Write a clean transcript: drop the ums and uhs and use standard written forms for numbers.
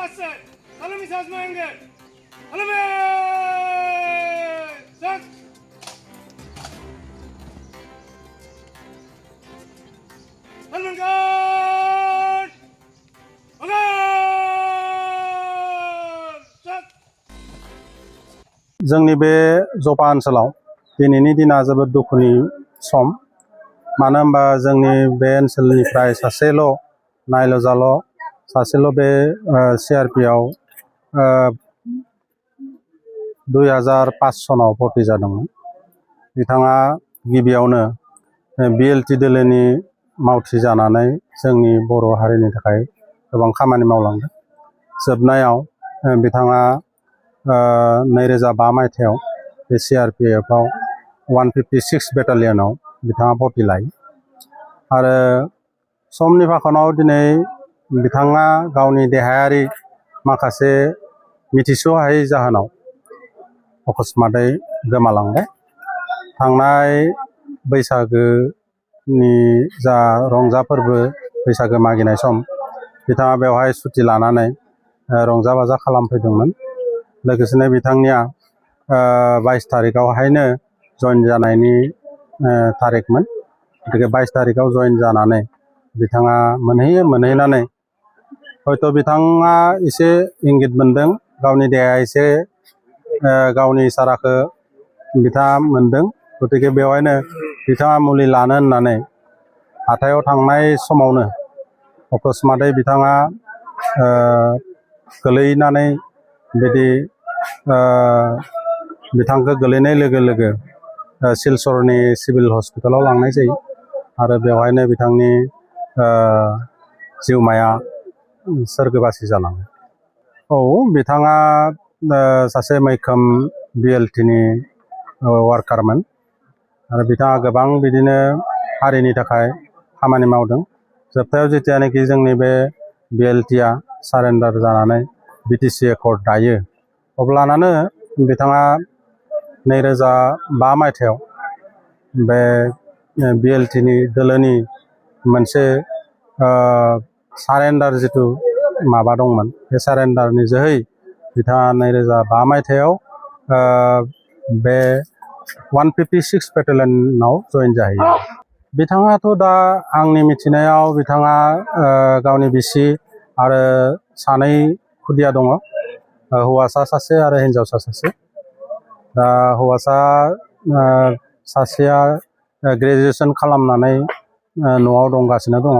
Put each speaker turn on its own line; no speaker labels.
साथ से सलामी सांस मारेंगे। सलामी सांस। सलमान खान
जोंनि बे जपा ओनसोलाव दिनैनि दिना जोबोद दुखुनि सम। मानो होनबा जोंनि बे ओनसोलनिफ्राय सासेल' नायल' जाल' सासेल' बे CRP आव 2005 सनाव भर्ति जादोंमोन। बिथाङा गिबियावनो BLT दोलोनि मावथि जानानै जोंनि बर' हारिनि थाखाय गोबां खामानि मावलांदों। जोबनायाव बिथाङा 2005 मायथाइयाव बे CRPF आव 156 बेटालियनाव बिथाङा भर्ति लायो। आरो समनि फाखनाव दिनै बिथाङा गावनि देहायारि माखासे मिथिस'हायै जाहोनाव अकस्मातै गोमालांबाय। थांनाय बैसागोनि जा रंजा फोरबो बैसागो मागिनाय सम बिथाङा बेवहाय सुटि लानानै रंजा बाजा खालामफैदोंमोन। लोगोसेनो बिथांनिया 22 तारिखआवहायनो जइन जानायनि तारिखमोन। गतिके 22 तारिखआव जइन जानानै बिथाङा मोनहैनानै हयथ' बिथाङा एसे इंगित मोनदों, गावनि देहाया एसे गावनि इसाराखौ बिथाङा मोनदों। गतिके बेवहायनो बिथाङा मुलि लानो होननानै हाथायाव थांनाय समावनो अकस्मातै बिथाङा गोलैनानै बिदि बिथांखौ गोलैनाय लोगो लोगो सिलचरनि सिभिल हस्पिटालाव लांनाय जायो। आरो बेवहायनो बिथांनि जिउमाया सोरगोबासि जालाङो। औ, बिथाङा सासे मैखोम BLT नि वार्कारमोन। आरो बिथाङा गोबां बिदिनो हारिनि थाखाय खामानि मावदों। जोबथायाव जेतियानोखि जोंनि बे BLT आ सारेन्डार जानानै BTC एकर्ड दायो, अब्लानानो बिथाङा 2005 मायथाइयाव बे BLT नि दोलोनि मोनसे सारेन्डार जिथु माबा दंमोन, बे सारेन्डारनि जोहै बिथाङा 2005 मायथाइयाव बे 156 बेटालियनाव जइन जाहैयो। बिथाङाथ' दा आंनि मिथिनायाव बिथाङा गावनि बिसि आरो 2 खुदिया दङ, हौवासा सासे आरो हिन्जावसा सासे। दा हौवासा सासेया ग्रेजुएसन खालामनानै न'आव दंगासिनो दङ।